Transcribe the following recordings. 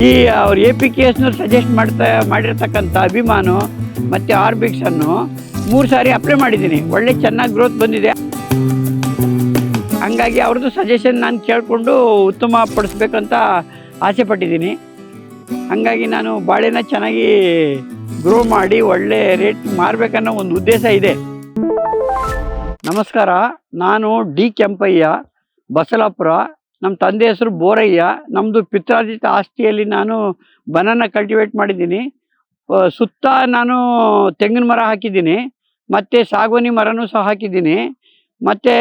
ಈ ಅವ್ರು APKSನವ್ರು ಸಜೆಸ್ಟ್ ಮಾಡಿರ್ತಕ್ಕಂಥ ಅಭಿಮಾನು ಮತ್ತು ಆರ್ಬಿಕ್ಸನ್ನು 3 ಸಾರಿ ಅಪ್ಲೈ ಮಾಡಿದ್ದೀನಿ. ಒಳ್ಳೆ ಚೆನ್ನಾಗಿ ಗ್ರೋತ್ ಬಂದಿದೆ. ಹಂಗಾಗಿ ಅವ್ರದ್ದು ಸಜೆಷನ್ ನಾನು ಕೇಳಿಕೊಂಡು ಉತ್ತಮ ಪಡಿಸ್ಬೇಕಂತ ಆಸೆ ಪಟ್ಟಿದ್ದೀನಿ. ಹಾಗಾಗಿ ನಾನು ಬಾಳೆನ ಚೆನ್ನಾಗಿ ಗ್ರೋ ಮಾಡಿ ಒಳ್ಳೆ ರೇಟ್ ಮಾರಬೇಕನ್ನೋ ಒಂದು ಉದ್ದೇಶ ಇದೆ. ನಮಸ್ಕಾರ, ನಾನು ಡಿ ಕೆಂಪಯ್ಯ, ಬಸಲಾಪುರ. ನಮ್ಮ ತಂದೆ ಹೆಸರು ಬೋರಯ್ಯ. ನಮ್ಮದು ಪಿತ್ರಾರ್ಜಿತ ಆಸ್ತಿಯಲ್ಲಿ ನಾನು ಬನಾನ ಕಲ್ಟಿವೇಟ್ ಮಾಡಿದ್ದೀನಿ. ಸುತ್ತ ನಾನು ತೆಂಗಿನ ಮರ ಹಾಕಿದ್ದೀನಿ, ಮತ್ತು ಸಾಗುವಾನಿ ಮರನೂ ಸಹ ಹಾಕಿದ್ದೀನಿ. ಮತ್ತು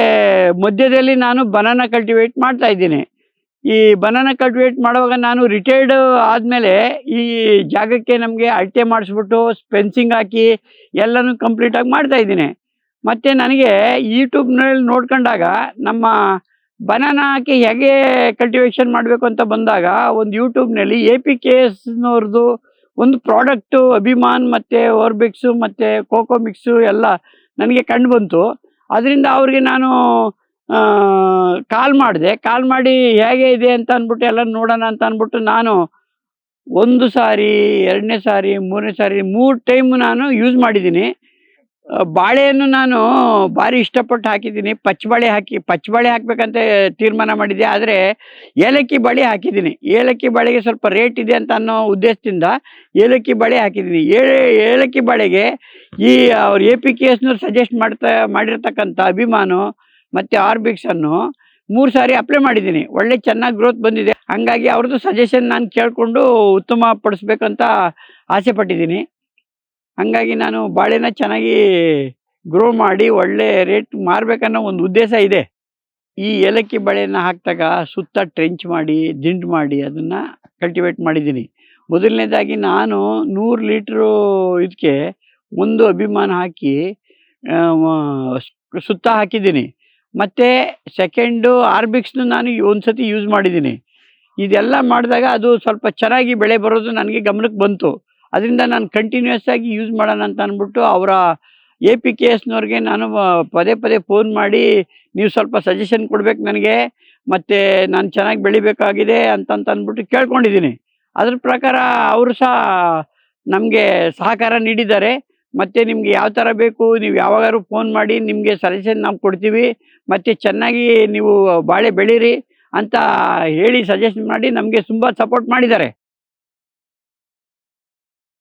ಮಧ್ಯದಲ್ಲಿ ನಾನು ಬನಾನ ಕಲ್ಟಿವೇಟ್ ಮಾಡ್ತಾಯಿದ್ದೀನಿ. ಈ ಬನಾನ ಕಲ್ಟಿವೇಟ್ ಮಾಡುವಾಗ ನಾನು ರಿಟೈರ್ಡ್ ಆದಮೇಲೆ ಈ ಜಾಗಕ್ಕೆ ನಮಗೆ ಅಳತೆ ಮಾಡಿಸ್ಬಿಟ್ಟು ಫೆನ್ಸಿಂಗ್ ಹಾಕಿ ಎಲ್ಲನೂ ಕಂಪ್ಲೀಟಾಗಿ ಮಾಡ್ತಾಯಿದ್ದೀನಿ. ಮತ್ತು ನನಗೆ ಯೂಟ್ಯೂಬ್ನಲ್ಲಿ ನೋಡ್ಕೊಂಡಾಗ ನಮ್ಮ ಬನಾನ ಹಾಕಿ ಹೇಗೆ ಕಲ್ಟಿವೇಷನ್ ಮಾಡಬೇಕು ಅಂತ ಬಂದಾಗ ಒಂದು ಯೂಟ್ಯೂಬ್ನಲ್ಲಿ APKSನವ್ರದ್ದು ಒಂದು ಪ್ರಾಡಕ್ಟು ಅಭಿಮಾನ್ ಮತ್ತು ಓರ್ಬಿಕ್ಸು ಮತ್ತು ಕೋಕೋ ಮಿಕ್ಸು ಎಲ್ಲ ನನಗೆ ಕಂಡು ಬಂತು. ಅದರಿಂದ ಅವ್ರಿಗೆ ನಾನು ಕಾಲ್ ಮಾಡಿ ಹೇಗೆ ಇದೆ ಅಂತ ಅಂದ್ಬಿಟ್ಟು ಎಲ್ಲ ನೋಡೋಣ ಅಂತ ಅಂದ್ಬಿಟ್ಟು ನಾನು 1 ಸಾರಿ, 2ನೇ ಸಾರಿ, 3ನೇ ಸಾರಿ 3 ಟೈಮ್ ನಾನು ಯೂಸ್ ಮಾಡಿದ್ದೀನಿ. ಬಾಳೆಯನ್ನು ನಾನು ಭಾರಿ ಇಷ್ಟಪಟ್ಟು ಹಾಕಿದ್ದೀನಿ. ಪಚ್ಚಬಾಳೆ ಹಾಕಬೇಕಂತ ತೀರ್ಮಾನ ಮಾಡಿದ್ದೆ. ಆದರೆ ಏಲಕ್ಕಿ ಬಾಳೆ ಹಾಕಿದ್ದೀನಿ. ಏಲಕ್ಕಿ ಬಾಳೆಗೆ ಸ್ವಲ್ಪ ರೇಟ್ ಇದೆ ಅಂತ ಅನ್ನೋ ಉದ್ದೇಶದಿಂದ ಏಲಕ್ಕಿ ಬಾಳೆ ಹಾಕಿದ್ದೀನಿ. ಏಲಕ್ಕಿ ಬಾಳೆಗೆ ಈ ಅವ್ರು APKSನವ್ರು ಸಜೆಸ್ಟ್ ಮಾಡಿರ್ತಕ್ಕಂಥ ಅಭಿಮಾನು ಮತ್ತು ಆರ್ಬಿಕ್ಸನ್ನು 3 ಸಾರಿ ಅಪ್ಲೈ ಮಾಡಿದ್ದೀನಿ. ಒಳ್ಳೆ ಚೆನ್ನಾಗಿ ಗ್ರೋತ್ ಬಂದಿದೆ. ಹಾಗಾಗಿ ಅವ್ರದ್ದು ಸಜೆಷನ್ ನಾನು ಕೇಳಿಕೊಂಡು ಉತ್ತಮ ಪಡಿಸ್ಬೇಕಂತ ಆಸೆ ಪಟ್ಟಿದ್ದೀನಿ. ಹಾಗಾಗಿ ನಾನು ಬಾಳೆನ ಚೆನ್ನಾಗಿ ಗ್ರೋ ಮಾಡಿ ಒಳ್ಳೆ ರೇಟ್ ಮಾರಬೇಕನ್ನೋ ಒಂದು ಉದ್ದೇಶ ಇದೆ. ಈ ಏಲಕ್ಕಿ ಬಾಳೆನ ಹಾಕಿದಾಗ ಸುತ್ತ ಟ್ರೆಂಚ್ ಮಾಡಿ ದಿಂಡು ಮಾಡಿ ಅದನ್ನು ಕಲ್ಟಿವೇಟ್ ಮಾಡಿದ್ದೀನಿ. ಮೊದಲನೇದಾಗಿ ನಾನು 100 ಲೀಟ್ರು ಇದಕ್ಕೆ ಒಂದು ಅಭಿಮಾನ ಹಾಕಿ ಸುತ್ತ ಹಾಕಿದ್ದೀನಿ. ಮತ್ತು ಸೆಕೆಂಡು ಆರ್ಬಿಕ್ಸ್ನು ನಾನು ಒಂದು ಸತಿ ಯೂಸ್ ಮಾಡಿದ್ದೀನಿ. ಇದೆಲ್ಲ ಮಾಡಿದಾಗ ಅದು ಸ್ವಲ್ಪ ಚೆನ್ನಾಗಿ ಬೆಳೆ ಬರೋದು ನನಗೆ ಗಮನಕ್ಕೆ ಬಂತು. ಅದರಿಂದ ನಾನು ಕಂಟಿನ್ಯೂಸ್ ಆಗಿ ಯೂಸ್ ಮಾಡೋಣ ಅಂತ ಅಂದ್ಬಿಟ್ಟು ಅವರ APKSನವ್ರಿಗೆ ನಾನು ಪದೇ ಫೋನ್ ಮಾಡಿ ನೀವು ಸ್ವಲ್ಪ ಸಜೆಷನ್ ಕೊಡಬೇಕು ನನಗೆ, ಮತ್ತು ನಾನು ಚೆನ್ನಾಗಿ ಬೆಳಿಬೇಕಾಗಿದೆ ಅಂದ್ಬಿಟ್ಟು ಕೇಳ್ಕೊಂಡಿದ್ದೀನಿ. ಅದ್ರ ಪ್ರಕಾರ ಅವರು ಸಹ ನಮಗೆ ಸಹಕಾರ ನೀಡಿದ್ದಾರೆ. ಮತ್ತು ನಿಮಗೆ ಯಾವ ಥರ ಬೇಕು ನೀವು ಯಾವಾಗಾದ್ರೂ ಫೋನ್ ಮಾಡಿ, ನಿಮಗೆ ಸಜೆಷನ್ ನಾವು ಕೊಡ್ತೀವಿ, ಮತ್ತು ಚೆನ್ನಾಗಿ ನೀವು ಬಾಳೆ ಬೆಳೀರಿ ಅಂತ ಹೇಳಿ ಸಜೆಷನ್ ಮಾಡಿ ನಮಗೆ ತುಂಬ ಸಪೋರ್ಟ್ ಮಾಡಿದ್ದಾರೆ.